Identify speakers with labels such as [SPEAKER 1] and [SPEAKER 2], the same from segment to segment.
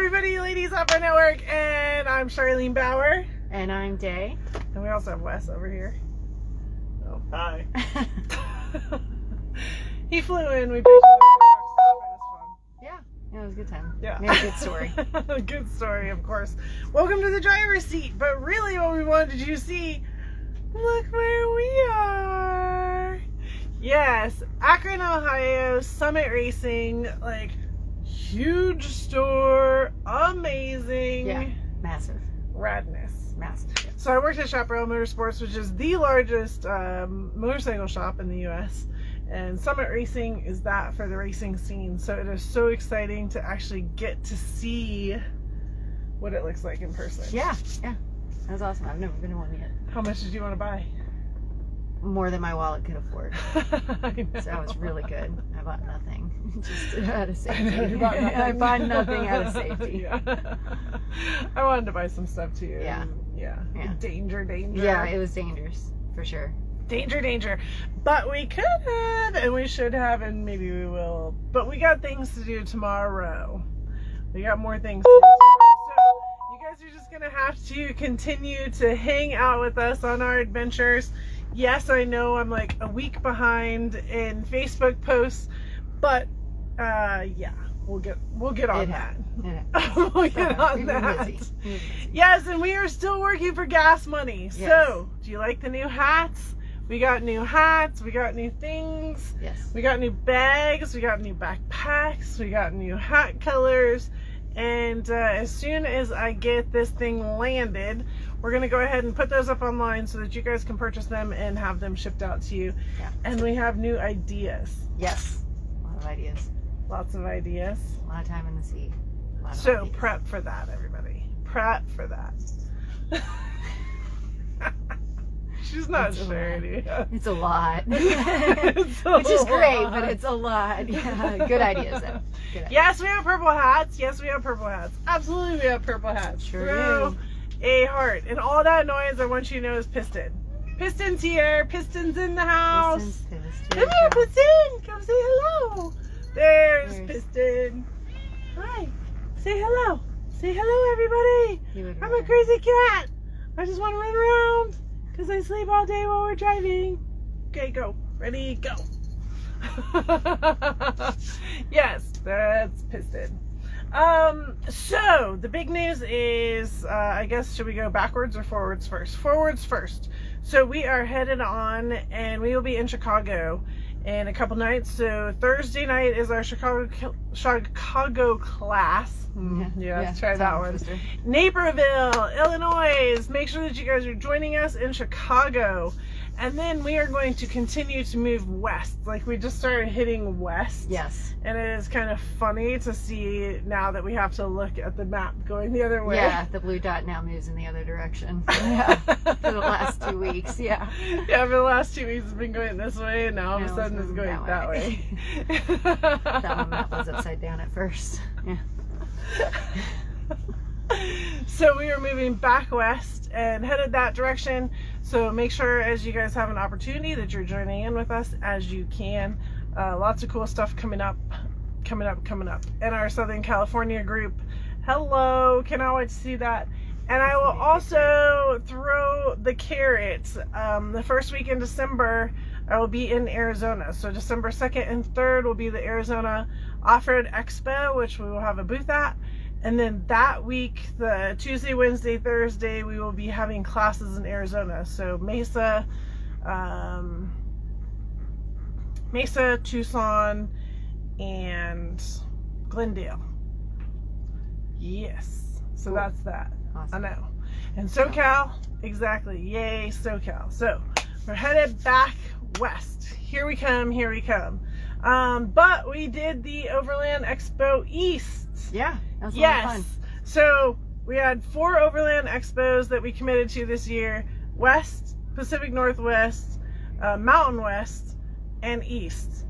[SPEAKER 1] everybody, Ladies Opera Network, and I'm Charlene Bauer.
[SPEAKER 2] And I'm Day.
[SPEAKER 1] And we also have Wes over here. Oh, hi. He flew in, we picked him up at a truck stop, it was fun.
[SPEAKER 2] Yeah, it was a good time.
[SPEAKER 1] Yeah.
[SPEAKER 2] Made a good story.
[SPEAKER 1] Good story, of course. Welcome to the driver's seat, but really what we wanted you to see, look where we are. Yes, Akron, Ohio, Summit Racing, like, huge store, amazing.
[SPEAKER 2] Yeah, massive.
[SPEAKER 1] Radness.
[SPEAKER 2] Massive. Yeah.
[SPEAKER 1] So I worked at Chaparral Motorsports, which is the largest motorcycle shop in the U.S. And Summit Racing is that for the racing scene. So it is so exciting to actually get to see what it looks like in person.
[SPEAKER 2] Yeah. That was awesome. I've never been to one yet.
[SPEAKER 1] How much did you want to buy?
[SPEAKER 2] More than my wallet could afford.
[SPEAKER 1] I know.
[SPEAKER 2] So it was really good. I bought nothing. Just out of safety.
[SPEAKER 1] I know, you bought nothing.
[SPEAKER 2] I bought nothing out of safety.
[SPEAKER 1] Yeah. I wanted to buy some stuff too.
[SPEAKER 2] Yeah.
[SPEAKER 1] Yeah. Danger.
[SPEAKER 2] Yeah, it was dangerous. For sure.
[SPEAKER 1] Danger. But we could have, and we should have, and maybe we will. But we got things to do tomorrow. We got more things to do tomorrow. So you guys are just going to have to continue to hang out with us on our adventures. Yes, I know I'm like a week behind in Facebook posts, but yeah, we'll get on that. We'll get on that. Yes, and we are still working for gas money. Yes. So, do you like the new hats? We got new hats, we got new things.
[SPEAKER 2] Yes.
[SPEAKER 1] We got new bags, we got new backpacks, we got new hat colors. And as soon as I get this thing landed, we're going to go ahead and put those up online so that you guys can purchase them and have them shipped out to you.
[SPEAKER 2] Yeah.
[SPEAKER 1] And we have new ideas.
[SPEAKER 2] Yes. A lot of ideas.
[SPEAKER 1] Lots of ideas.
[SPEAKER 2] A lot of time in the sea.
[SPEAKER 1] So ideas. Prep for that, everybody. Prep for that. She's not sharing.
[SPEAKER 2] It's a lot.
[SPEAKER 1] It's a
[SPEAKER 2] Which is
[SPEAKER 1] lot.
[SPEAKER 2] great, but it's a lot. Yeah. Good ideas, though. Good ideas.
[SPEAKER 1] Yes, we have purple hats. Absolutely, we have purple hats.
[SPEAKER 2] Sure
[SPEAKER 1] Throw
[SPEAKER 2] do.
[SPEAKER 1] a heart. And all that noise I want you to know is Piston. Piston's here. Piston's in the house.
[SPEAKER 2] Piston.
[SPEAKER 1] Come here, Piston. Come say hello. There's Piston. Hi. Say hello. Say hello, everybody. I'm a crazy cat. I just want to run around because I sleep all day while we're driving. Okay, go. Ready, go. Yes, that's Piston. So the big news is, I guess, should we go backwards or forwards first? Forwards first. So we are headed on, and we will be in Chicago in a couple nights. So Thursday night is our Chicago class. Yeah, let's try that one. Naperville, Illinois. Make sure that you guys are joining us in Chicago. And then we are going to continue to move west. Like, we just started hitting west.
[SPEAKER 2] Yes.
[SPEAKER 1] And it is kind of funny to see now that we have to look at the map going the other way.
[SPEAKER 2] Yeah, the blue dot now moves in the other direction. Yeah, for the last 2 weeks, yeah.
[SPEAKER 1] Yeah, for the last 2 weeks it's been going this way, and now all of a sudden it's going that way.
[SPEAKER 2] That map was upside down at first. Yeah.
[SPEAKER 1] So we are moving back west and headed that direction. So make sure, as you guys have an opportunity, that you're joining in with us as you can. Lots of cool stuff coming up. And our Southern California group, hello, cannot wait to see that. And I will also throw the carrots. The first week in December, I will be in Arizona. So December 2nd and 3rd will be the Arizona Off-Road Expo, which we will have a booth at. And then that week, the Tuesday, Wednesday, Thursday, we will be having classes in Arizona. So Mesa, Tucson, and Glendale. Yes. So
[SPEAKER 2] cool.
[SPEAKER 1] That's that.
[SPEAKER 2] Awesome.
[SPEAKER 1] I know. And SoCal, exactly. Yay, SoCal. So we're headed back west. Here we come. But we did the Overland Expo East.
[SPEAKER 2] Yeah, that was a lot of fun.
[SPEAKER 1] So we had 4 Overland Expos that we committed to this year: West, Pacific Northwest, Mountain West, and East.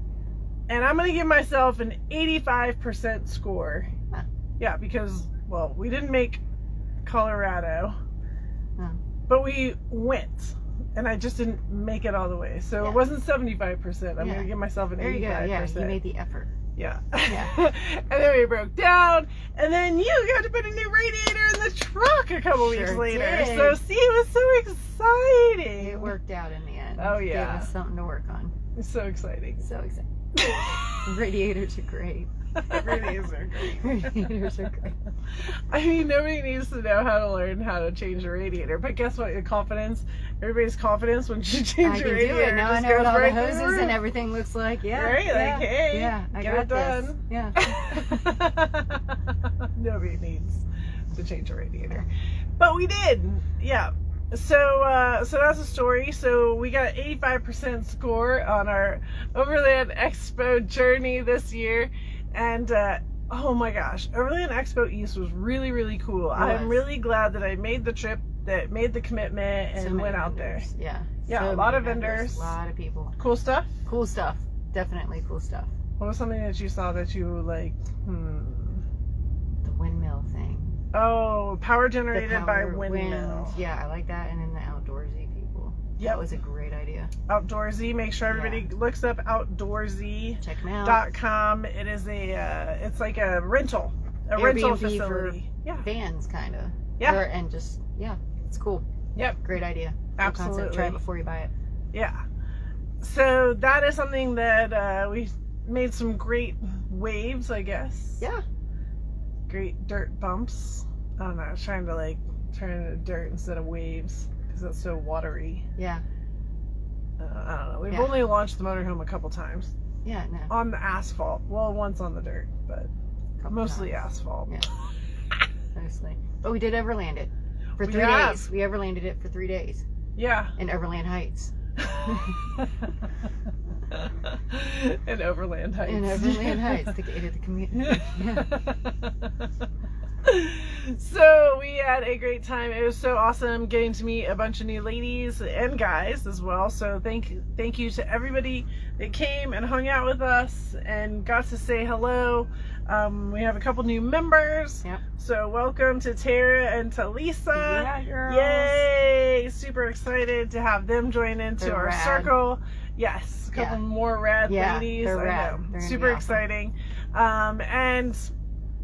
[SPEAKER 1] And I'm going to give myself an 85% score.
[SPEAKER 2] Huh.
[SPEAKER 1] Yeah, because, well, we didn't make Colorado, but we went. And I just didn't make it all the way. So It wasn't 75%. I'm going to give myself an 85%.
[SPEAKER 2] There you go. Yeah, you made the effort.
[SPEAKER 1] Yeah.
[SPEAKER 2] Yeah.
[SPEAKER 1] And then we broke down, And then you got to put a new radiator in the truck a couple weeks
[SPEAKER 2] Sure
[SPEAKER 1] later.
[SPEAKER 2] did.
[SPEAKER 1] So see, it was so exciting.
[SPEAKER 2] It worked out in the end.
[SPEAKER 1] Oh, yeah.
[SPEAKER 2] Gave us something to work on.
[SPEAKER 1] It's so exciting.
[SPEAKER 2] So exciting. Radiators are great.
[SPEAKER 1] Radiators are great.
[SPEAKER 2] Radiators are great.
[SPEAKER 1] I mean, nobody needs to know how to learn how to change a radiator. But guess what? Your confidence, everybody's confidence when you change
[SPEAKER 2] I
[SPEAKER 1] your
[SPEAKER 2] can do
[SPEAKER 1] radiator
[SPEAKER 2] it. Now I
[SPEAKER 1] just
[SPEAKER 2] know what
[SPEAKER 1] goes
[SPEAKER 2] all
[SPEAKER 1] right
[SPEAKER 2] the
[SPEAKER 1] through
[SPEAKER 2] hoses
[SPEAKER 1] roof.
[SPEAKER 2] and everything looks like. Yeah.
[SPEAKER 1] Right?
[SPEAKER 2] Yeah,
[SPEAKER 1] Like, hey,
[SPEAKER 2] yeah, I
[SPEAKER 1] get
[SPEAKER 2] got
[SPEAKER 1] it
[SPEAKER 2] this.
[SPEAKER 1] done.
[SPEAKER 2] Yeah.
[SPEAKER 1] Nobody needs to change a radiator. But we did. Yeah. So that's the story. So we got 85% score on our Overland Expo journey this year. And oh my gosh, Overland Expo East was really, really cool. I'm really glad that I made the trip, that made the commitment, and
[SPEAKER 2] So many
[SPEAKER 1] went out
[SPEAKER 2] vendors.
[SPEAKER 1] there.
[SPEAKER 2] Yeah.
[SPEAKER 1] Yeah,
[SPEAKER 2] So
[SPEAKER 1] a lot
[SPEAKER 2] many
[SPEAKER 1] of vendors.
[SPEAKER 2] A lot of people.
[SPEAKER 1] Cool stuff.
[SPEAKER 2] Cool stuff. Definitely cool stuff.
[SPEAKER 1] What was something that you saw that you were like,
[SPEAKER 2] The windmill thing.
[SPEAKER 1] Oh, power
[SPEAKER 2] The
[SPEAKER 1] generated by
[SPEAKER 2] power
[SPEAKER 1] windmill.
[SPEAKER 2] winds. Yeah, I like that. And then the outdoorsy people.
[SPEAKER 1] Yep.
[SPEAKER 2] That was a great idea.
[SPEAKER 1] Outdoorsy. Make sure everybody looks up outdoorsy.com.
[SPEAKER 2] Check them out.
[SPEAKER 1] It is it's like a rental
[SPEAKER 2] Airbnb for
[SPEAKER 1] facility. Yeah.
[SPEAKER 2] Vans, kind of.
[SPEAKER 1] Yeah.
[SPEAKER 2] And just, it's cool.
[SPEAKER 1] Yep.
[SPEAKER 2] Great idea. Cool concept.
[SPEAKER 1] Absolutely.
[SPEAKER 2] Try it before you buy it.
[SPEAKER 1] Yeah. So that is something that we made some great waves, I guess.
[SPEAKER 2] Yeah.
[SPEAKER 1] Great dirt bumps. I don't know. I was trying to turn it into dirt instead of waves because that's so watery.
[SPEAKER 2] Yeah.
[SPEAKER 1] I don't know. We've only launched the motorhome a couple times
[SPEAKER 2] Yeah, no.
[SPEAKER 1] on the asphalt. Well, once on the dirt, but
[SPEAKER 2] Couple
[SPEAKER 1] mostly
[SPEAKER 2] times.
[SPEAKER 1] asphalt.
[SPEAKER 2] Yeah. Mostly. But we did overland it for
[SPEAKER 1] We
[SPEAKER 2] 3
[SPEAKER 1] have.
[SPEAKER 2] days. We overlanded it for 3 days
[SPEAKER 1] Yeah.
[SPEAKER 2] in Overland Heights.
[SPEAKER 1] In Overland Heights.
[SPEAKER 2] In Overland Heights, the gate of the community. Yeah.
[SPEAKER 1] So we had a great time. It was so awesome getting to meet a bunch of new ladies and guys as well. So thank you to everybody that came and hung out with us and got to say hello. We have a couple new members.
[SPEAKER 2] Yep.
[SPEAKER 1] So welcome to Tara and to Lisa.
[SPEAKER 2] Yeah, girls.
[SPEAKER 1] Yay! Super excited to have them join into
[SPEAKER 2] They're
[SPEAKER 1] our
[SPEAKER 2] rad.
[SPEAKER 1] circle. Yes, a couple more rad ladies.
[SPEAKER 2] They're rad.
[SPEAKER 1] I know.
[SPEAKER 2] They're gonna
[SPEAKER 1] Super
[SPEAKER 2] be awesome.
[SPEAKER 1] exciting. And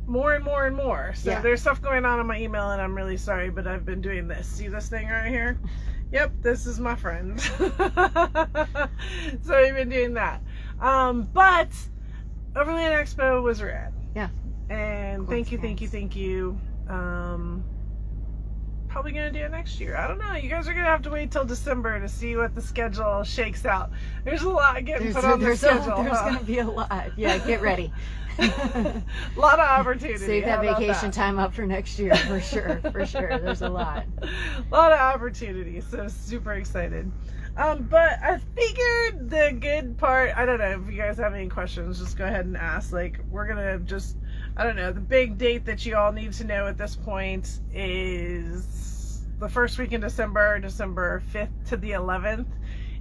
[SPEAKER 1] more and more and more. So there's stuff going on in my email, and I'm really sorry, but I've been doing this. See this thing right here? Yep, this is my friend. So I've been doing that. But Overland Expo was rad.
[SPEAKER 2] Yeah.
[SPEAKER 1] And
[SPEAKER 2] Cool
[SPEAKER 1] thank you. Probably gonna do it next year. I don't know. You guys are gonna have to wait till December to see what the schedule shakes out. There's a lot getting put on the schedule.
[SPEAKER 2] There's going to be a lot. Yeah, get ready.
[SPEAKER 1] A lot of opportunity.
[SPEAKER 2] Save that
[SPEAKER 1] How about
[SPEAKER 2] vacation
[SPEAKER 1] that?
[SPEAKER 2] time up for next year, for sure. For sure. There's a lot.
[SPEAKER 1] A lot of opportunity. So super excited. But I figured the good part, I don't know if you guys have any questions, just go ahead and ask. We're gonna just, I don't know, the big date that you all need to know at this point is the first week in December 5th to the 11th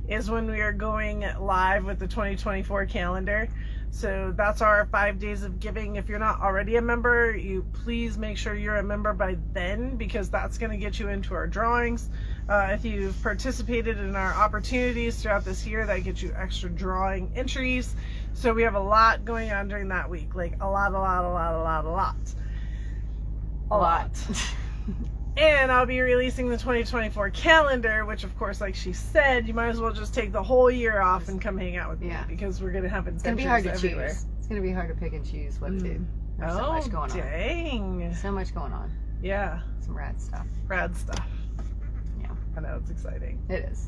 [SPEAKER 1] is when we are going live with the 2024 calendar. So that's our 5 days of giving. If you're not already a member, you please make sure you're a member by then, because that's going to get you into our drawings. If you've participated in our opportunities throughout this year, that gets you extra drawing entries. So we have a lot going on during that week, like a lot. And I'll be releasing the 2024 calendar, which of course, like she said, you might as well just take the whole year off and come hang out with me, because we're going to have
[SPEAKER 2] It's going to
[SPEAKER 1] adventures
[SPEAKER 2] be hard to
[SPEAKER 1] everywhere.
[SPEAKER 2] choose. It's going to be hard to pick and choose what to do. There's so much going on.
[SPEAKER 1] Dang.
[SPEAKER 2] So much going on.
[SPEAKER 1] Yeah.
[SPEAKER 2] Some rad stuff.
[SPEAKER 1] Rad stuff.
[SPEAKER 2] Yeah.
[SPEAKER 1] I know, it's exciting.
[SPEAKER 2] It is.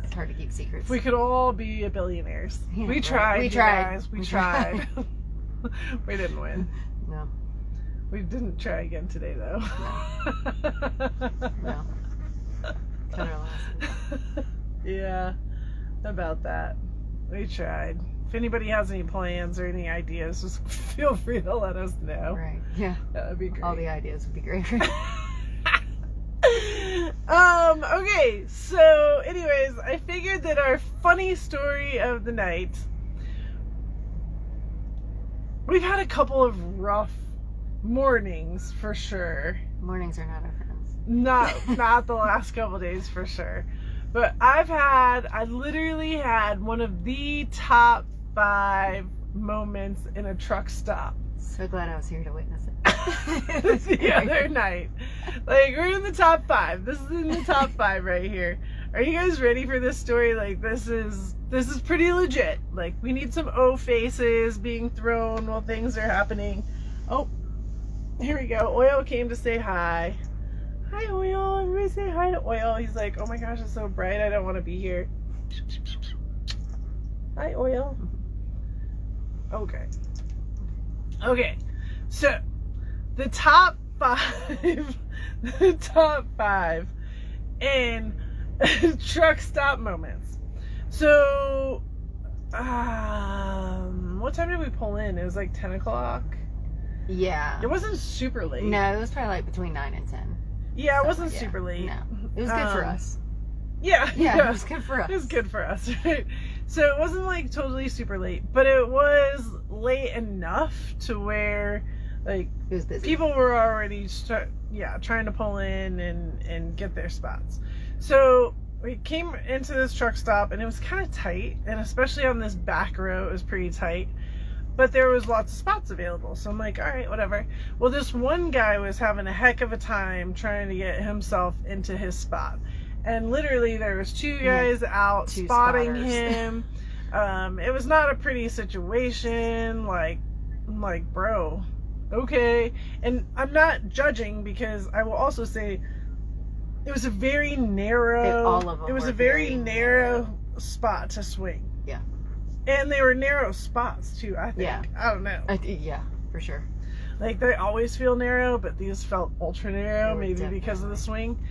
[SPEAKER 2] It's hard to keep secrets.
[SPEAKER 1] If we could all be billionaires.
[SPEAKER 2] Yeah,
[SPEAKER 1] We
[SPEAKER 2] right.
[SPEAKER 1] tried.
[SPEAKER 2] We
[SPEAKER 1] you
[SPEAKER 2] tried.
[SPEAKER 1] Guys. We
[SPEAKER 2] We
[SPEAKER 1] tried. We didn't win.
[SPEAKER 2] No.
[SPEAKER 1] We didn't try again today, though.
[SPEAKER 2] No. Cut our losses.
[SPEAKER 1] Yeah, about that. We tried. If anybody has any plans or any ideas, just feel free to let us know.
[SPEAKER 2] Right. Yeah.
[SPEAKER 1] That would be great.
[SPEAKER 2] All the ideas would be great.
[SPEAKER 1] Okay, so anyways, I figured that our funny story of the night, we've had a couple of rough mornings for sure.
[SPEAKER 2] Mornings are not our friends.
[SPEAKER 1] Not the last couple days for sure. But I literally had one of the top 5 moments in a truck stop.
[SPEAKER 2] So glad I was here to witness it.
[SPEAKER 1] The other night. Like, we're in the top 5. This is in the top 5 right here. Are you guys ready for this story? Like, this is pretty legit. Like, we need some O faces being thrown while things are happening. Oh, here we go. Oil came to say hi. Hi, Oil. Everybody say hi to Oil. He's like, oh my gosh, it's so bright. I don't want to be here. Hi, Oil. Okay. Okay. So, the top 5. The top 5 in truck stop moments. So, what time did we pull in? It was like 10 o'clock.
[SPEAKER 2] Yeah.
[SPEAKER 1] It wasn't super late.
[SPEAKER 2] No, it was probably like between 9 and 10.
[SPEAKER 1] Yeah, it
[SPEAKER 2] So,
[SPEAKER 1] wasn't
[SPEAKER 2] yeah.
[SPEAKER 1] super late.
[SPEAKER 2] No. It was good for us.
[SPEAKER 1] Yeah,
[SPEAKER 2] Yeah, it was good for us.
[SPEAKER 1] It was good for us, right? So it wasn't like totally super late, but it was late enough to where like
[SPEAKER 2] It was busy.
[SPEAKER 1] people were already trying to pull in and get their spots. So we came into this truck stop and it was kind of tight, and especially on this back row it was pretty tight, but there was lots of spots available. So I'm like, all right, whatever. Well, this one guy was having a heck of a time trying to get himself into his spot. And literally there was 2 guys out
[SPEAKER 2] two
[SPEAKER 1] spotting
[SPEAKER 2] spotters.
[SPEAKER 1] him. It was not a pretty situation. Like, bro, okay. And I'm not judging, because I will also say it was a very narrow,
[SPEAKER 2] All of them
[SPEAKER 1] it was
[SPEAKER 2] were
[SPEAKER 1] a very
[SPEAKER 2] very
[SPEAKER 1] narrow spot to swing.
[SPEAKER 2] Yeah.
[SPEAKER 1] And they were narrow spots too, I think.
[SPEAKER 2] Yeah.
[SPEAKER 1] I don't know.
[SPEAKER 2] Yeah, for sure.
[SPEAKER 1] Like, they always feel narrow, but these felt ultra narrow,
[SPEAKER 2] They were
[SPEAKER 1] maybe because of the
[SPEAKER 2] definitely.
[SPEAKER 1] swing.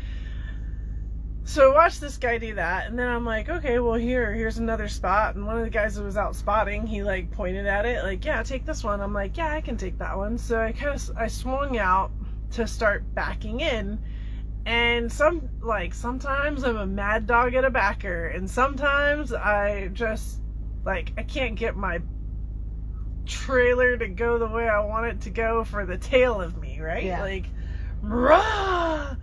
[SPEAKER 1] So watch this guy do that, and then I'm like, okay, well, here's another spot. And one of the guys that was out spotting, he like pointed at it, like, yeah, take this one. I'm like, yeah, I can take that one. So I swung out to start backing in, and sometimes I'm a mad dog at a backer, and sometimes I just like, I can't get my trailer to go the way I want it to go for the tail of me, right?
[SPEAKER 2] Yeah.
[SPEAKER 1] Like, rah!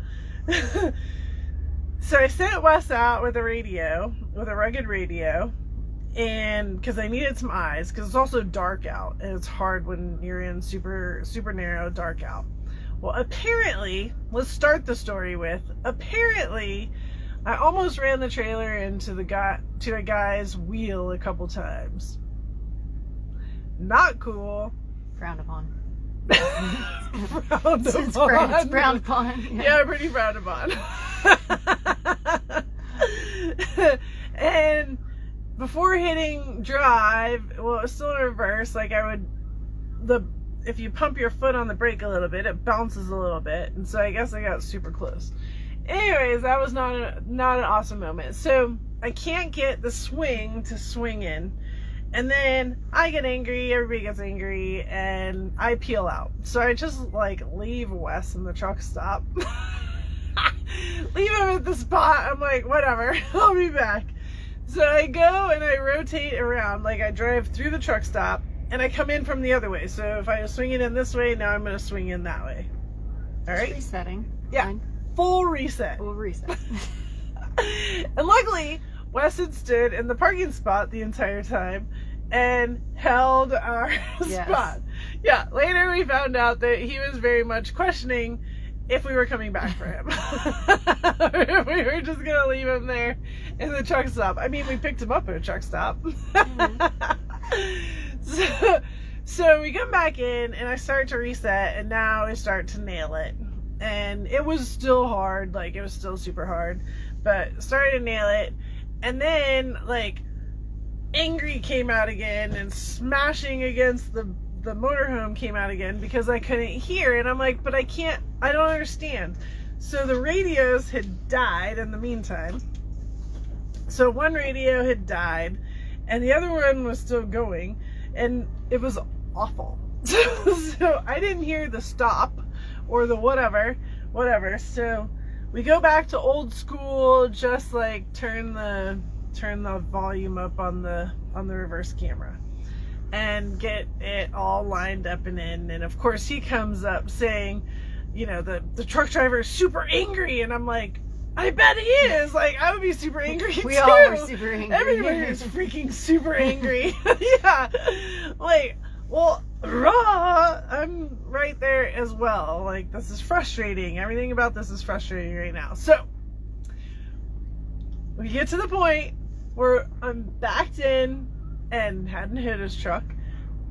[SPEAKER 1] So I sent Wes out with a rugged radio, and because I needed some eyes, because it's also dark out, and it's hard when you're in super, super narrow, dark out. Well, apparently, let's start the story with, apparently, I almost ran the trailer into a guy's wheel a couple times. Not cool.
[SPEAKER 2] Frowned upon.
[SPEAKER 1] Frowned
[SPEAKER 2] It's
[SPEAKER 1] upon.
[SPEAKER 2] frowned upon.
[SPEAKER 1] Yeah, pretty frowned upon. And before hitting drive, well, it was still in reverse. Like, if you pump your foot on the brake a little bit, it bounces a little bit, and so I guess I got super close. Anyways, that was not an awesome moment. So I can't get the swing to swing in. And then I get angry, everybody gets angry, and I peel out. So I just like leave Wes in the truck stop. Leave him at the spot. I'm like, whatever, I'll be back. So I go and I rotate around, like I drive through the truck stop, and I come in from the other way. So if I was swinging in this way, now I'm going to swing in that way. All right?
[SPEAKER 2] Resetting.
[SPEAKER 1] Yeah.
[SPEAKER 2] Fine.
[SPEAKER 1] Full reset.
[SPEAKER 2] We'll reset.
[SPEAKER 1] And luckily, Wes had stood in the parking spot the entire time and held our
[SPEAKER 2] Yes.
[SPEAKER 1] spot. Yeah, later we found out that he was very much questioning if we were coming back for him. Or if we were just going to leave him there in the truck stop. I mean, we picked him up at a truck stop. So we come back in, and I start to reset, and now I start to nail it. And it was still hard, like, it was still super hard, but started to nail it. And then, like, angry came out again, and smashing against the motorhome came out again because I couldn't hear. And I'm like, but I don't understand. So the radios had died in the meantime. So one radio had died, and the other one was still going, and it was awful. So I didn't hear the stop or the whatever. So we go back to old school, just like turn the volume up on the reverse camera and get it all lined up and in. And of course he comes up saying, you know, the truck driver is super angry, and I'm like, I bet he is. Like, I would be super angry too.
[SPEAKER 2] We all were super angry.
[SPEAKER 1] Everybody was freaking super angry. Yeah. Like, Well, raw, I'm right there as well. Like, this is frustrating. Everything about this is frustrating right now. So, we get to the point where I'm backed in and hadn't hit his truck.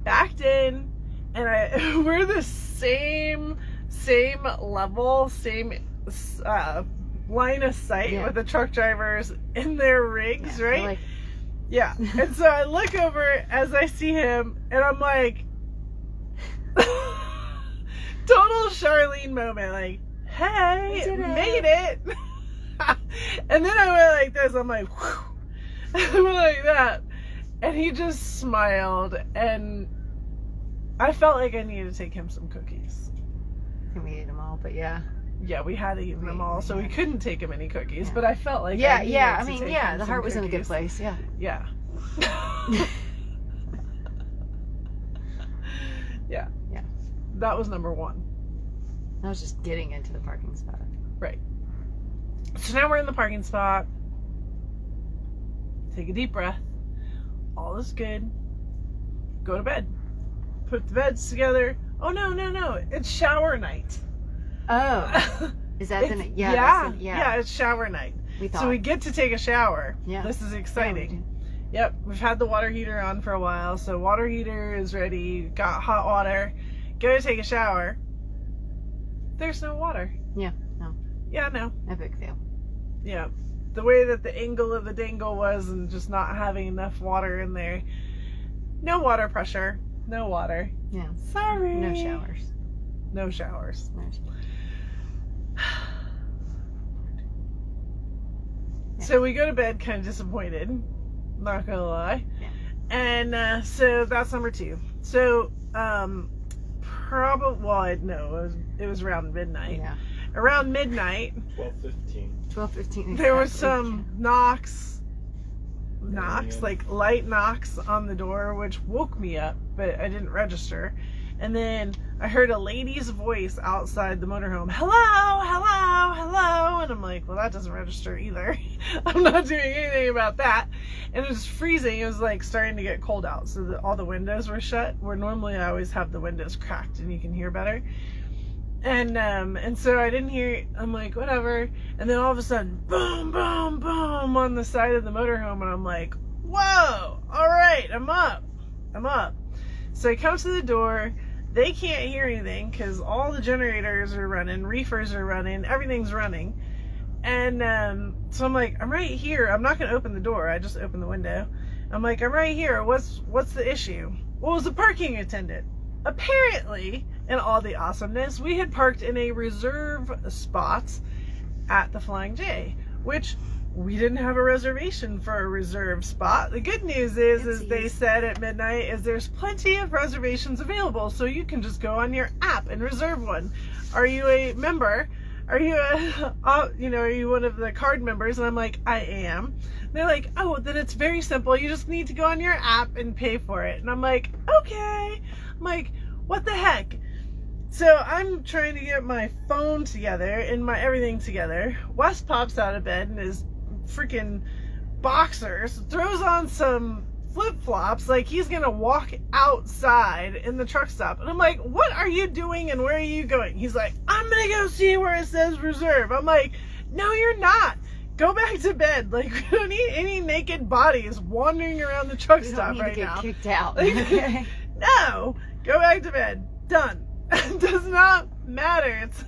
[SPEAKER 1] Backed in, and we're the same level, same line of sight with the truck drivers in their rigs, right?
[SPEAKER 2] Like,
[SPEAKER 1] yeah. And so I look over as I see him, and I'm like, total Charlene moment, like, hey, made it. And then I went like this, I'm like, whew. I went like that. And he just smiled, and I felt like I needed to take him some cookies.
[SPEAKER 2] And we ate them all, but yeah.
[SPEAKER 1] Yeah, we had eaten them all, so we couldn't take him any cookies, but I felt like
[SPEAKER 2] Yeah,
[SPEAKER 1] I needed
[SPEAKER 2] yeah, I
[SPEAKER 1] to
[SPEAKER 2] mean,
[SPEAKER 1] take
[SPEAKER 2] yeah,
[SPEAKER 1] him
[SPEAKER 2] the
[SPEAKER 1] some
[SPEAKER 2] heart was in a good
[SPEAKER 1] cookies.
[SPEAKER 2] place, yeah.
[SPEAKER 1] Yeah. Yeah.
[SPEAKER 2] Yeah.
[SPEAKER 1] That was number one.
[SPEAKER 2] I was just getting into the parking spot.
[SPEAKER 1] Right. So now we're in the parking spot. Take a deep breath. All is good. Go to bed. Put the beds together. Oh, no. It's shower night.
[SPEAKER 2] Oh. Is that the night? Yeah.
[SPEAKER 1] Yeah,
[SPEAKER 2] that's the,
[SPEAKER 1] yeah, it's shower night.
[SPEAKER 2] We thought.
[SPEAKER 1] So we get to take a shower.
[SPEAKER 2] Yeah.
[SPEAKER 1] This is
[SPEAKER 2] Yeah, we
[SPEAKER 1] exciting. Yep, we've had the water heater on for a while, so water heater is ready. Got hot water. Go to take a shower. There's no water.
[SPEAKER 2] Yeah, no.
[SPEAKER 1] Yeah, no.
[SPEAKER 2] Epic fail.
[SPEAKER 1] Yeah. The way that the angle of the dangle was and just not having enough water in there. No water pressure. No water.
[SPEAKER 2] Yeah.
[SPEAKER 1] Sorry.
[SPEAKER 2] No showers.
[SPEAKER 1] No showers.
[SPEAKER 2] No showers.
[SPEAKER 1] So we go to bed kind of disappointed. Not gonna lie.
[SPEAKER 2] Yeah.
[SPEAKER 1] And so that's number two. So, it was around midnight.
[SPEAKER 2] Yeah.
[SPEAKER 1] Around midnight,
[SPEAKER 3] 12:15.
[SPEAKER 2] 12:15.
[SPEAKER 1] there was
[SPEAKER 2] exactly.
[SPEAKER 1] some knocks, like light knocks on the door, which woke me up, but I didn't register. And then I heard a lady's voice outside the motorhome. Hello. And I'm like, well, that doesn't register either. I'm not doing anything about that. And it was freezing. It was like starting to get cold out. So all the windows were shut, where normally I always have the windows cracked and you can hear better. And so I didn't hear it. I'm like, whatever. And then all of a sudden, boom, boom, boom on the side of the motorhome. And I'm like, whoa, all right, I'm up. So I come to the door. They can't hear anything because all the generators are running, reefers are running, everything's running. And so I'm like, I'm right here. I'm not going to open the door. I just opened the window. I'm like, I'm right here. What's the issue? Well, it was a parking attendant. Apparently, in all the awesomeness, we had parked in a reserve spot at the Flying J, which we didn't have a reservation for a reserve spot. The good news is they said at midnight, is there's plenty of reservations available, so you can just go on your app and reserve one. Are you a member? Are you are you one of the card members? And I'm like, I am. They're like, oh, then it's very simple. You just need to go on your app and pay for it. And I'm like, okay. I'm like, what the heck? So I'm trying to get my phone together and my everything together. Wes pops out of bed in his freaking boxers, throws on some flip-flops like he's gonna walk outside in the truck stop. And I'm like, what are you doing and where are you going? He's like, I'm gonna go see where it says reserve. I'm like, no, you're not. Go back to bed. Like, we don't need any naked bodies wandering around the truck stop right now.
[SPEAKER 2] Kicked out.
[SPEAKER 1] Like, no, go back to bed. Done. It does not matter. It's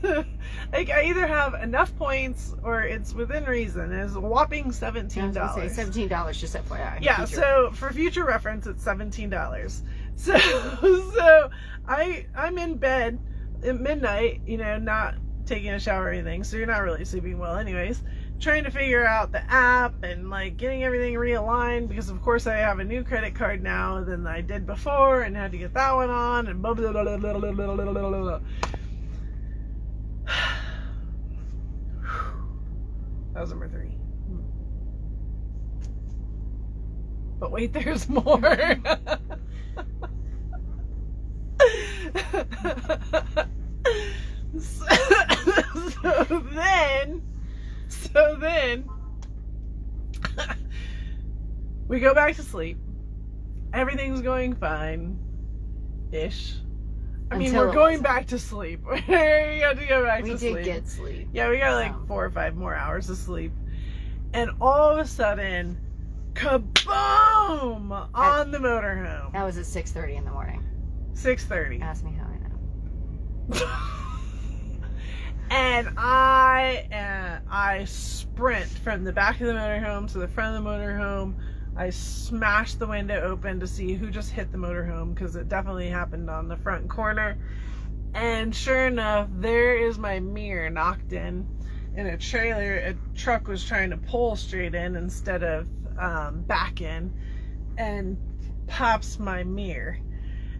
[SPEAKER 1] like I either have enough points or it's within reason. It's a whopping $17.
[SPEAKER 2] I was gonna say $17, just FYI.
[SPEAKER 1] Yeah,
[SPEAKER 2] Future.
[SPEAKER 1] so for future reference, it's $17. So I'm in bed at midnight, not taking a shower or anything, so you're not really sleeping well anyways. Trying to figure out the app and like getting everything realigned because of course I have a new credit card now than I did before and had to get that one on and blah blah blah blah blah blah blah blah blah. That was number 3. But wait, there's more. So then we go back to sleep. Everything's going fine. ish. I mean,
[SPEAKER 2] Until
[SPEAKER 1] we're
[SPEAKER 2] it
[SPEAKER 1] going
[SPEAKER 2] wasn't.
[SPEAKER 1] back to sleep. We got to go back
[SPEAKER 2] We
[SPEAKER 1] to
[SPEAKER 2] did
[SPEAKER 1] sleep.
[SPEAKER 2] get sleep.
[SPEAKER 1] Yeah, we got like
[SPEAKER 2] So.
[SPEAKER 1] 4 or 5 more hours of sleep. And all of a sudden, kaboom! On the motorhome.
[SPEAKER 2] That was at 6:30 in the morning.
[SPEAKER 1] 6:30.
[SPEAKER 2] Ask me how I know.
[SPEAKER 1] And I sprint from the back of the motorhome to the front of the motorhome. I smashed the window open to see who just hit the motorhome, because it definitely happened on the front corner. And sure enough, there is my mirror knocked in a trailer. A truck was trying to pull straight in instead of back in, and pops my mirror.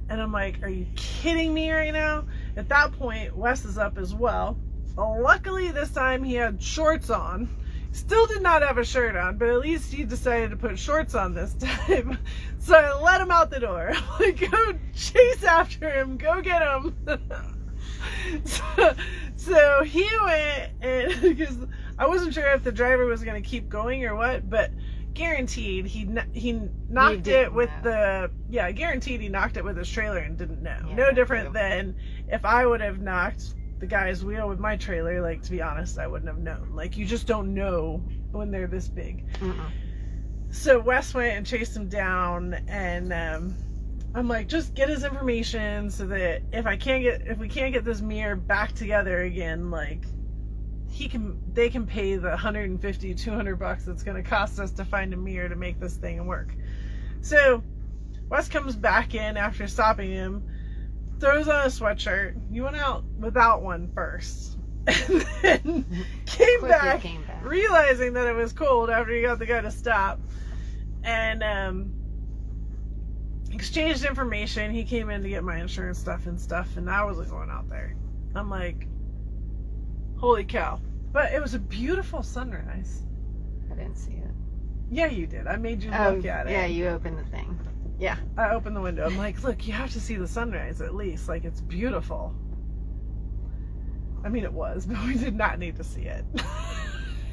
[SPEAKER 1] And I'm like, are you kidding me right now? At that point, Wes is up as well. Luckily, this time he had shorts on. Still did not have a shirt on, but at least he decided to put shorts on this time. So I let him out the door. I'm like, go chase after him. Go get him. So he went, and because I wasn't sure if the driver was going to keep going or what, but guaranteed he knocked it with guaranteed he knocked it with his trailer and didn't know.
[SPEAKER 2] Yeah,
[SPEAKER 1] No different than if I would have knocked the guy's wheel with my trailer. Like, to be honest, I wouldn't have known. Like, you just don't know when they're this big. So Wes went and chased him down, and I'm like, just get his information so that if we can't get this mirror back together again, like, they can pay the $150-$200 it's going to cost us to find a mirror to make this thing work. So Wes comes back in after stopping him, throws on a sweatshirt. You went out without one first, and then came back, realizing that it was cold after he got the guy to stop, and exchanged information. He came in to get my insurance stuff, and I wasn't going out there. I'm like, holy cow. But it was a beautiful sunrise.
[SPEAKER 2] I didn't see it.
[SPEAKER 1] Yeah, you did. I made you look at it.
[SPEAKER 2] Yeah, you opened the thing. Yeah.
[SPEAKER 1] I opened the window. I'm like, look, you have to see the sunrise at least. Like, it's beautiful. I mean, it was, but we did not need to see it.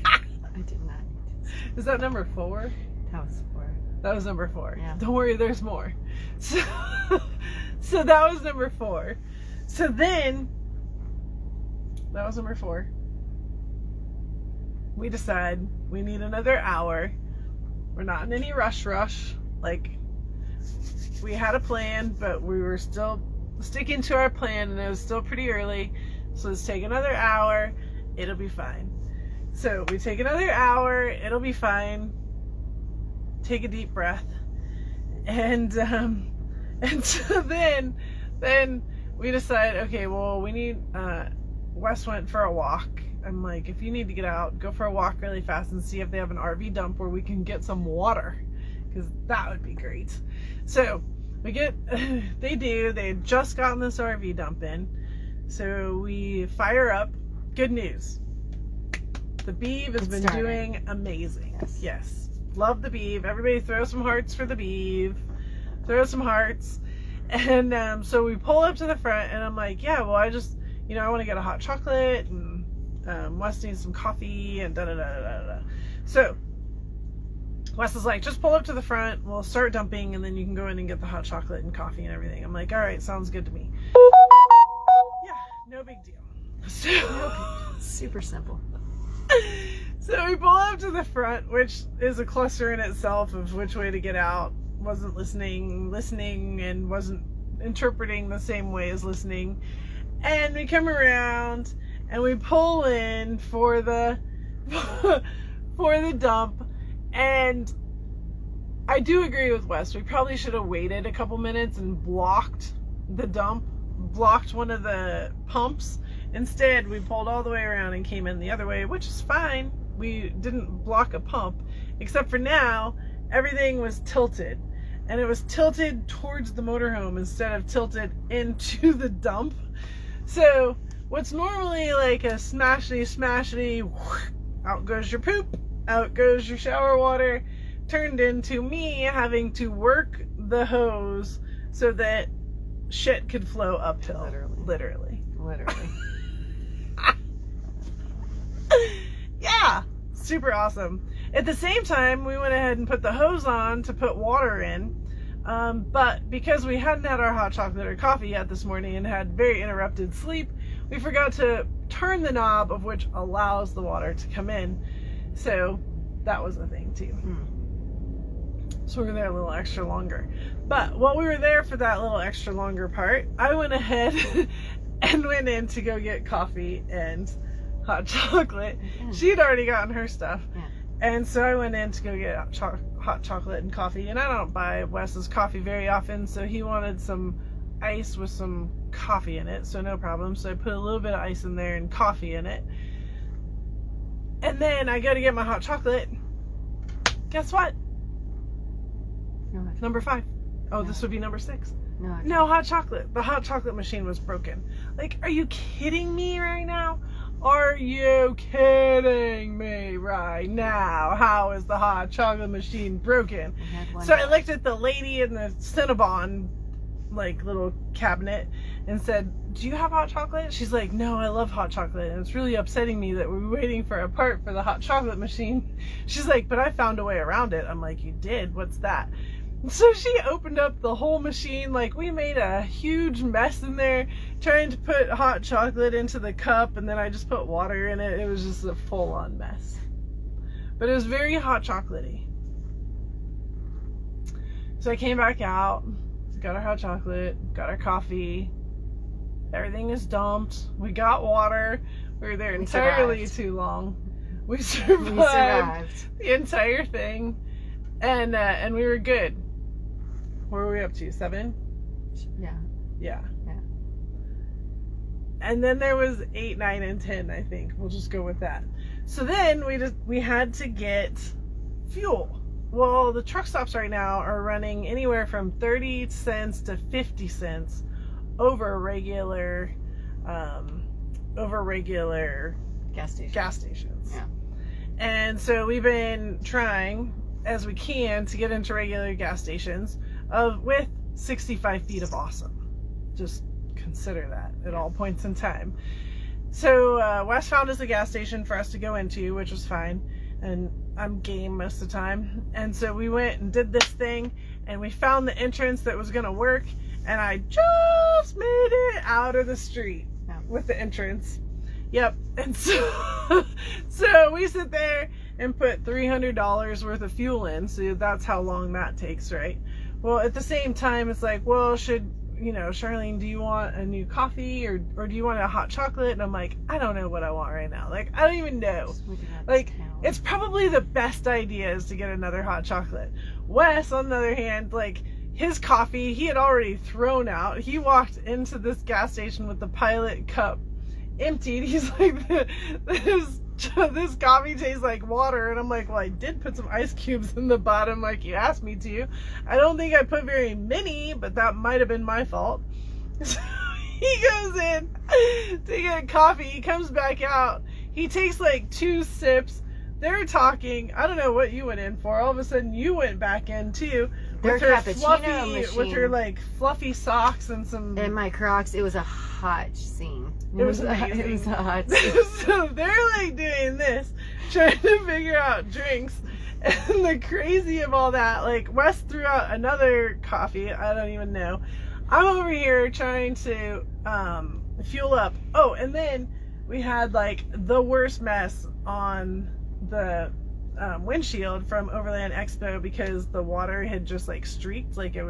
[SPEAKER 2] I did not need to see it.
[SPEAKER 1] Is that number 4?
[SPEAKER 2] That was 4.
[SPEAKER 1] That was number 4.
[SPEAKER 2] Yeah.
[SPEAKER 1] Don't worry, there's more. So that was number 4. So then, that was number 4. We decide we need another hour. We're not in any rush. Like, we had a plan, but we were still sticking to our plan, and it was still pretty early. So let's take another hour. It'll be fine. So we take another hour. It'll be fine. Take a deep breath. And so then we decide, okay, well, we need, Wes went for a walk. I'm like, if you need to get out, go for a walk really fast and see if they have an RV dump where we can get some water, because that would be great. So they had just gotten this RV dump in. So we fire up. Good news. The Beeve has been doing amazing. Yes. Love the Beeve. Everybody throw some hearts for the Beeve. Throw some hearts. And so we pull up to the front, and I'm like, yeah, well, I just, I want to get a hot chocolate, and Wes needs some coffee, and da-da-da-da-da. So Wes is like, just pull up to the front, we'll start dumping, and then you can go in and get the hot chocolate and coffee and everything. I'm like, all right, sounds good to me. Yeah, no big deal.
[SPEAKER 2] Super simple.
[SPEAKER 1] So we pull up to the front, which is a cluster in itself of which way to get out. Wasn't listening, and wasn't interpreting the same way as listening. And we come around, and we pull in for the dump. And I do agree with Wes. We probably should have waited a couple minutes and blocked the dump, blocked one of the pumps. Instead, we pulled all the way around and came in the other way, which is fine. We didn't block a pump, except for now, everything was tilted. And it was tilted towards the motorhome instead of tilted into the dump. So what's normally like a smashity, out goes your poop, out goes your shower water, turned into me having to work the hose so that shit could flow uphill. Literally. Yeah, super awesome. At the same time, we went ahead and put the hose on to put water in. But because we hadn't had our hot chocolate or coffee yet this morning and had very interrupted sleep, we forgot to turn the knob of which allows the water to come in. So that was a thing too. So we were there a little extra longer. But while we were there for that little extra longer part, I went ahead and went in to go get coffee and hot chocolate. She'd already gotten her stuff.
[SPEAKER 2] Yeah.
[SPEAKER 1] And so I went in to go get hot chocolate and coffee. And I don't buy Wes's coffee very often, so he wanted some ice with some coffee in it, so no problem. So I put a little bit of ice in there and coffee in it. And then I go to get my hot chocolate. Guess what?
[SPEAKER 2] No,
[SPEAKER 1] Number 5. Oh,
[SPEAKER 2] No.
[SPEAKER 1] this would be number 6.
[SPEAKER 2] no,
[SPEAKER 1] No hot chocolate. The hot chocolate machine was broken. Like, are you kidding me right now? Are you kidding me right now? How is the hot chocolate machine broken?
[SPEAKER 2] we had one
[SPEAKER 1] So I
[SPEAKER 2] left.
[SPEAKER 1] looked at the lady in the Cinnabon, like, little cabinet and said, do you have hot chocolate? She's like, no, I love hot chocolate. And it's really upsetting me that we're waiting for a part for the hot chocolate machine. She's like, but I found a way around it. I'm like, you did? What's that? So she opened up the whole machine. Like, we made a huge mess in there trying to put hot chocolate into the cup, and then I just put water in it. It was just a full-on mess. But it was very hot chocolatey. So I came back out, got our hot chocolate, got our coffee. Everything is dumped. We got water. We were there
[SPEAKER 2] We
[SPEAKER 1] entirely
[SPEAKER 2] survived.
[SPEAKER 1] too long. We
[SPEAKER 2] We
[SPEAKER 1] survived
[SPEAKER 2] survived.
[SPEAKER 1] the entire thing, and we were good. What were we up to? 7?
[SPEAKER 2] Yeah.
[SPEAKER 1] Yeah.
[SPEAKER 2] Yeah.
[SPEAKER 1] And then there was 8, 9, and 10, I think. We'll just go with that. So then we had to get fuel. Well, the truck stops right now are running anywhere from 30 cents to 50 cents over regular
[SPEAKER 2] Gas station.
[SPEAKER 1] gas stations.
[SPEAKER 2] Yeah.
[SPEAKER 1] And so we've been trying as we can to get into regular gas stations with 65 feet of awesome. Just consider that at all points in time. So Wes found us a gas station for us to go into, which was fine, and I'm game most of the time. And so we went and did this thing, and we found the entrance that was gonna work, and I just made it out of the street with the entrance. Yep. And so so we sit there and put $300 worth of fuel in. So that's how long that takes, right? Well, at the same time, it's like, well, Charlene, do you want a new coffee or do you want a hot chocolate? And I'm like, I don't know what I want right now. Like, I don't even know.
[SPEAKER 2] Just looking at
[SPEAKER 1] Like,
[SPEAKER 2] the town.
[SPEAKER 1] it's probably the best idea is to get another hot chocolate. Wes, on the other hand, like, his coffee, he had already thrown out. He walked into this gas station with the Pilot cup emptied. He's like, this coffee tastes like water. And I'm like, well, I did put some ice cubes in the bottom like you asked me to. I don't think I put very many, but that might have been my fault. So he goes in to get coffee. He comes back out. He takes like 2 sips. They're talking. I don't know what you went in for. All of a sudden you went back in too.
[SPEAKER 2] Their
[SPEAKER 1] With her
[SPEAKER 2] cappuccino machine.
[SPEAKER 1] with her like fluffy socks and some.
[SPEAKER 2] And my Crocs, it was a hot scene.
[SPEAKER 1] It was
[SPEAKER 2] It
[SPEAKER 1] amazing.
[SPEAKER 2] was a hot scene.
[SPEAKER 1] So they're like doing this, trying to figure out drinks. And the crazy of all that, like Wes threw out another coffee. I don't even know. I'm over here trying to fuel up. Oh, and then we had like the worst mess on the windshield from Overland Expo because the water had just like streaked. Like it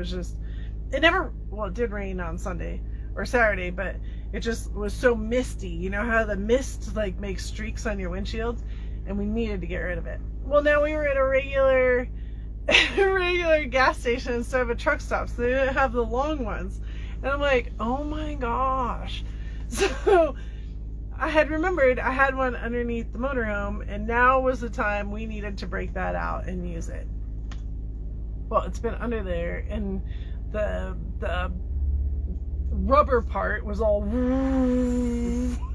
[SPEAKER 1] did rain on Sunday or Saturday, but it just was so misty. You know how the mist like makes streaks on your windshield, and we needed to get rid of it. Well, now we were at a regular gas station instead of a truck stop, so they didn't have the long ones. And I'm like, oh my gosh. So I had remembered I had one underneath the motorhome, and now was the time we needed to break that out and use it. Well, it's been under there, and the rubber part was all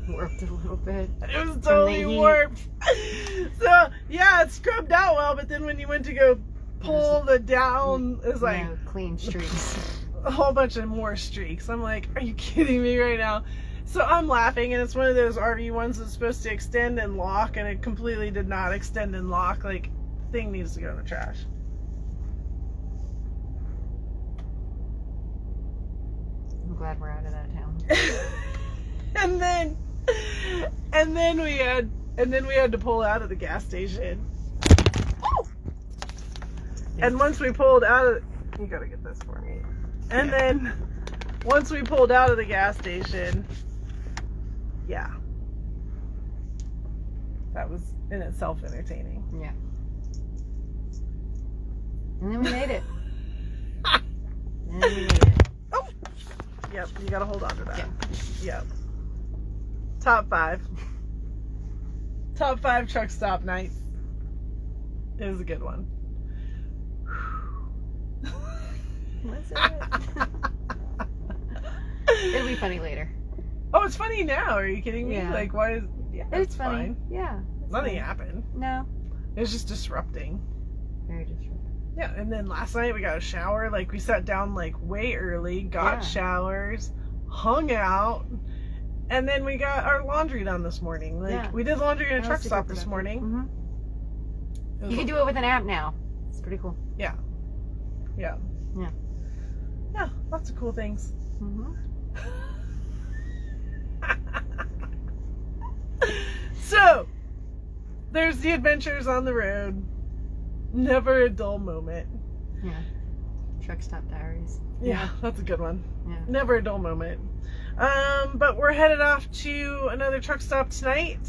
[SPEAKER 2] Warped a little bit.
[SPEAKER 1] it was
[SPEAKER 2] the
[SPEAKER 1] totally
[SPEAKER 2] heat.
[SPEAKER 1] warped. So yeah, it scrubbed out well, but then when you went to go pull the down, it's like
[SPEAKER 2] No, clean streaks.
[SPEAKER 1] a whole bunch of more streaks. I'm like, are you kidding me right now? So I'm laughing, and it's one of those RV ones that's supposed to extend and lock, and it completely did not extend and lock. Like, thing needs to go in the trash.
[SPEAKER 2] glad we're out of that town.
[SPEAKER 1] and then we had to pull out of the gas station. Oh! And once we pulled out of, you gotta get this for me. And then once we pulled out of the gas station, yeah, that was in itself entertaining.
[SPEAKER 2] Yeah. And then we made it.
[SPEAKER 1] Oh, yep, you gotta hold on to that.
[SPEAKER 2] Yeah.
[SPEAKER 1] Yep. Top 5 truck stop nights. It was a good one.
[SPEAKER 2] Was it? It'll be funny later.
[SPEAKER 1] Oh, it's funny now. Are you kidding me?
[SPEAKER 2] Yeah.
[SPEAKER 1] Like, why is... Yeah,
[SPEAKER 2] It's funny.
[SPEAKER 1] fine.
[SPEAKER 2] Yeah.
[SPEAKER 1] Nothing happened.
[SPEAKER 2] No.
[SPEAKER 1] It was just disrupting.
[SPEAKER 2] Very disruptive.
[SPEAKER 1] Yeah, and then last night we got a shower. Like, we sat down, like, way early, got
[SPEAKER 2] Yeah.
[SPEAKER 1] showers, hung out, and then we got our laundry done this morning. Like,
[SPEAKER 2] Yeah.
[SPEAKER 1] we did laundry in a
[SPEAKER 2] That
[SPEAKER 1] truck
[SPEAKER 2] was
[SPEAKER 1] stop
[SPEAKER 2] super
[SPEAKER 1] this
[SPEAKER 2] productive.
[SPEAKER 1] morning.
[SPEAKER 2] Mhm. You can do it with an app now. It's pretty cool.
[SPEAKER 1] Yeah.
[SPEAKER 2] Yeah.
[SPEAKER 1] Yeah, lots of cool things.
[SPEAKER 2] Mm-hmm.
[SPEAKER 1] So, there's the adventures on the road. Never a dull moment.
[SPEAKER 2] Yeah. Truck stop diaries.
[SPEAKER 1] Yeah, that's a good one.
[SPEAKER 2] Yeah.
[SPEAKER 1] Never a dull moment. But we're headed off to another truck stop tonight.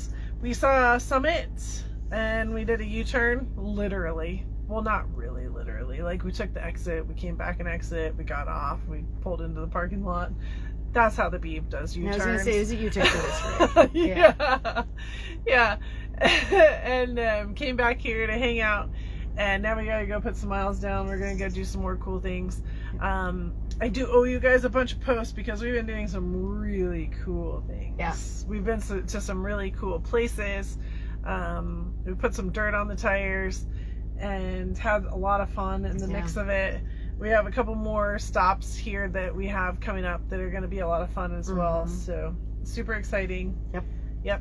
[SPEAKER 1] We saw Summit and we did a U-turn, literally. Well, not really literally. Like, we took the exit, we came back and exit, we got off, we pulled into the parking lot. That's how the Beeb does U-turns.
[SPEAKER 2] I was going to say, it was a U-turn for this, right?
[SPEAKER 1] Yeah. And came back here to hang out. And now we gotta go put some miles down. We're gonna go do some more cool things. I do owe you guys a bunch of posts because we've been doing some really cool things.
[SPEAKER 2] Yeah.
[SPEAKER 1] We've been to some really cool places. We put some dirt on the tires and had a lot of fun in the mix of it. We have a couple more stops here that we have coming up that are going to be a lot of fun as well. So super exciting.
[SPEAKER 2] Yep.
[SPEAKER 1] Yeah.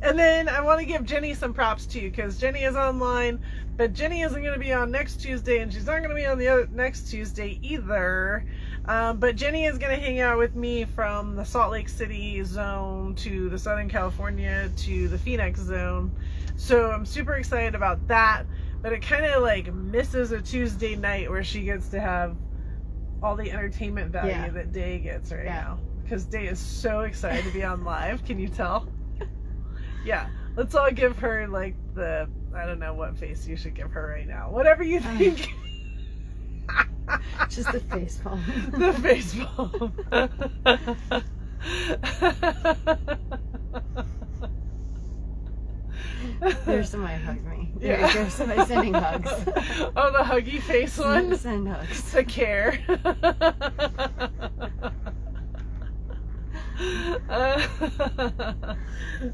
[SPEAKER 1] And then I want to give Jenny some props too, because Jenny is online, but Jenny isn't going to be on next Tuesday, and she's not going to be on the next Tuesday either. But Jenny is going to hang out with me from the Salt Lake City zone to the Southern California to the Phoenix zone. So I'm super excited about that, but it kind of like misses a Tuesday night where she gets to have all the entertainment value that Day gets right now. Because Day is so excited to be on live. Can you tell? Yeah. Let's all give her like the, I don't know what face you should give her right now. Whatever you think.
[SPEAKER 2] Just the face palm.
[SPEAKER 1] The face palm.
[SPEAKER 2] There's somebody hug me. There's somebody sending hugs.
[SPEAKER 1] Oh, the huggy face one?
[SPEAKER 2] Send hugs.
[SPEAKER 1] The care.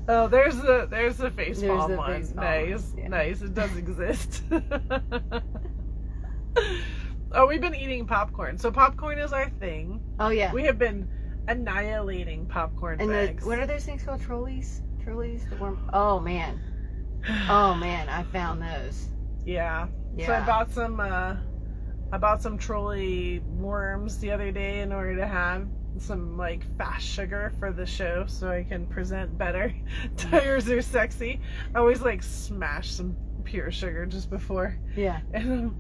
[SPEAKER 1] Oh, there's the face palm one.
[SPEAKER 2] Face palm.
[SPEAKER 1] Nice,
[SPEAKER 2] Yeah.
[SPEAKER 1] nice. It does exist. Oh, we've been eating popcorn. So popcorn is our thing.
[SPEAKER 2] Oh yeah.
[SPEAKER 1] We have been annihilating popcorn
[SPEAKER 2] And
[SPEAKER 1] bags.
[SPEAKER 2] what are those things called? Trolleys? Trolleys? The worm. Oh man. Oh man, I found those.
[SPEAKER 1] Yeah.
[SPEAKER 2] Yeah.
[SPEAKER 1] So I bought some trolley worms the other day in order to have some like fast sugar for the show so I can present better. Tires are sexy. I always like smash some pure sugar just before.
[SPEAKER 2] Yeah.
[SPEAKER 1] And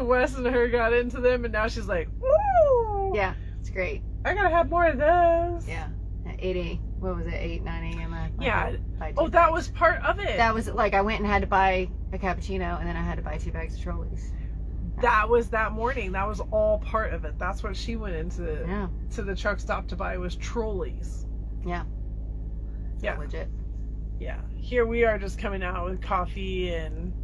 [SPEAKER 1] Wes and her got into them and now she's like, woo!
[SPEAKER 2] Yeah, it's great.
[SPEAKER 1] I gotta have more of those.
[SPEAKER 2] Yeah. At 8 what was it, 8, 9 a.m.
[SPEAKER 1] Yeah.
[SPEAKER 2] Buy
[SPEAKER 1] Oh,
[SPEAKER 2] two
[SPEAKER 1] that
[SPEAKER 2] bags.
[SPEAKER 1] was part of it.
[SPEAKER 2] That was like I went and had to buy a cappuccino and then I had to buy 2 bags of Trolleys.
[SPEAKER 1] That was that morning. That was all part of it. That's what she went into
[SPEAKER 2] Yeah.
[SPEAKER 1] to the truck stop to buy was trolleys.
[SPEAKER 2] Yeah.
[SPEAKER 1] Yeah.
[SPEAKER 2] Legit.
[SPEAKER 1] Yeah. Here we are just coming out with coffee and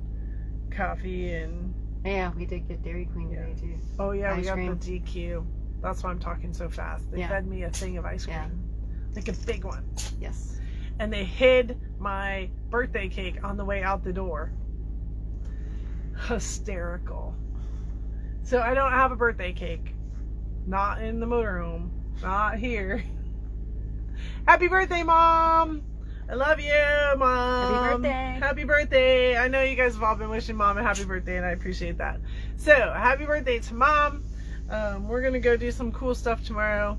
[SPEAKER 2] Yeah, we did get Dairy Queen today too.
[SPEAKER 1] oh yeah, we
[SPEAKER 2] Ice
[SPEAKER 1] got
[SPEAKER 2] cream.
[SPEAKER 1] the DQ. That's why I'm talking so fast. They
[SPEAKER 2] Yeah.
[SPEAKER 1] fed me a thing of ice cream.
[SPEAKER 2] Yeah.
[SPEAKER 1] Like a big one.
[SPEAKER 2] Yes.
[SPEAKER 1] And they hid my birthday cake on the way out the door. Hysterical. So I don't have a birthday cake. Not in the motorhome. Not here. Happy birthday, Mom! I love you, Mom.
[SPEAKER 2] Happy birthday.
[SPEAKER 1] Happy birthday. I know you guys have all been wishing Mom a happy birthday, and I appreciate that. So, happy birthday to Mom. We're going to go do some cool stuff tomorrow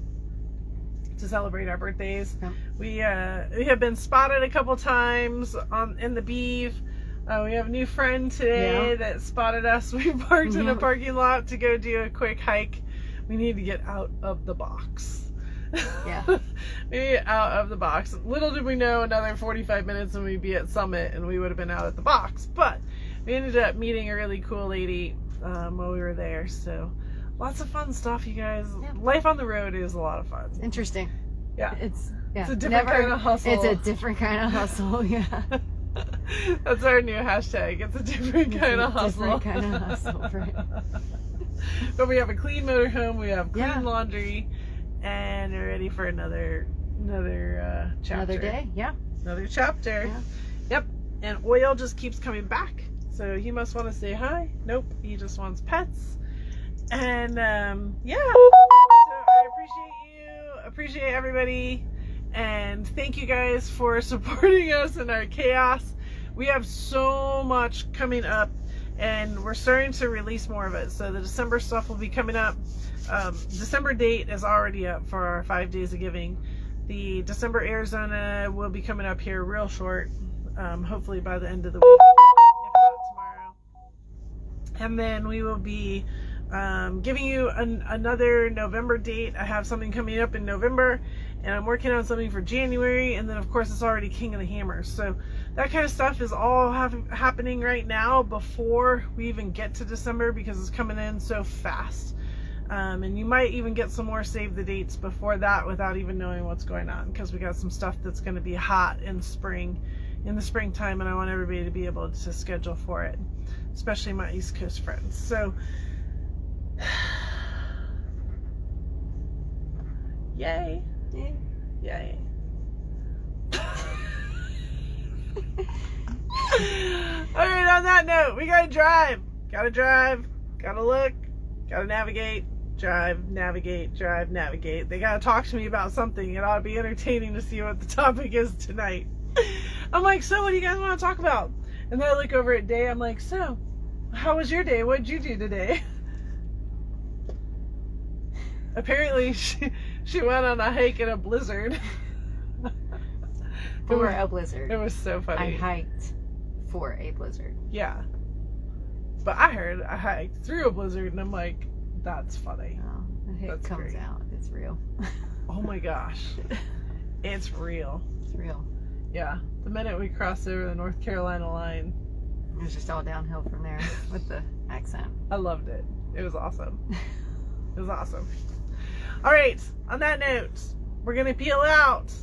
[SPEAKER 1] to celebrate our birthdays.
[SPEAKER 2] Yep.
[SPEAKER 1] We have been spotted a couple times in the Beeve. We have a new friend today that spotted us. We parked in a parking lot to go do a quick hike. We need to get out of the box.
[SPEAKER 2] Yeah.
[SPEAKER 1] We need to get out of the box. Little did we know, another 45 minutes and we'd be at Summit and we would have been out at the box. But we ended up meeting a really cool lady while we were there. So lots of fun stuff, you guys.
[SPEAKER 2] Yeah.
[SPEAKER 1] Life on the road is a lot of fun.
[SPEAKER 2] Interesting.
[SPEAKER 1] Yeah.
[SPEAKER 2] It's
[SPEAKER 1] a different kind of hustle.
[SPEAKER 2] It's a different kind of hustle, yeah.
[SPEAKER 1] That's our new hashtag. It's a different kind of hustle.
[SPEAKER 2] Different kind of hustle, right.
[SPEAKER 1] But we have a clean motorhome, we have clean laundry, and we're ready for another chapter.
[SPEAKER 2] Another day, yeah.
[SPEAKER 1] Another chapter.
[SPEAKER 2] Yeah.
[SPEAKER 1] Yep. And Oil just keeps coming back. So he must want to say hi. Nope. He just wants pets. And yeah. So I appreciate everybody. And thank you guys for supporting us in our chaos. We have so much coming up, and we're starting to release more of it. So the December stuff will be coming up. December date is already up for our 5 days of giving. The December Arizona will be coming up here real short, hopefully by the end of the week, if not tomorrow. And then we will be giving you another November date. I have something coming up in November, and I'm working on something for January, and then of course it's already King of the Hammers. So that kind of stuff is all happening right now before we even get to December, because it's coming in so fast. And you might even get some more save the dates before that without even knowing what's going on, because we got some stuff that's going to be hot in the springtime, and I want everybody to be able to schedule for it, especially my East Coast friends. So yay. Yay. Alright, on that note, we gotta drive. Gotta look, gotta navigate, navigate. They gotta talk to me about something. It ought to be entertaining to see what the topic is tonight. I'm like, so what do you guys want to talk about? And then I look over at Day, I'm like, so, how was your day? What did you do today? Apparently, she went on a hike in a blizzard.
[SPEAKER 2] For a blizzard.
[SPEAKER 1] It was so funny.
[SPEAKER 2] I hiked for a blizzard.
[SPEAKER 1] Yeah. But I heard I hiked through a blizzard, and I'm like, that's funny.
[SPEAKER 2] Oh, it comes out. It's real.
[SPEAKER 1] Oh my gosh. It's real.
[SPEAKER 2] It's real.
[SPEAKER 1] Yeah. The minute we crossed over the North Carolina line,
[SPEAKER 2] it was just all downhill from there with the accent.
[SPEAKER 1] I loved it. It was awesome. It was awesome. All right. On that note, we're going to peel out.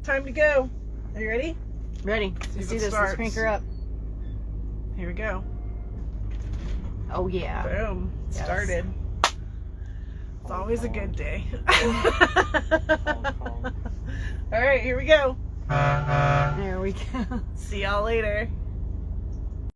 [SPEAKER 1] Time to go. Are you ready?
[SPEAKER 2] Ready. Let's do this. Let's crank her up.
[SPEAKER 1] Here we go.
[SPEAKER 2] Oh, yeah.
[SPEAKER 1] Boom.
[SPEAKER 2] Yes.
[SPEAKER 1] Started. It's always a good day. All right, here we go.
[SPEAKER 2] There we go.
[SPEAKER 1] See y'all later.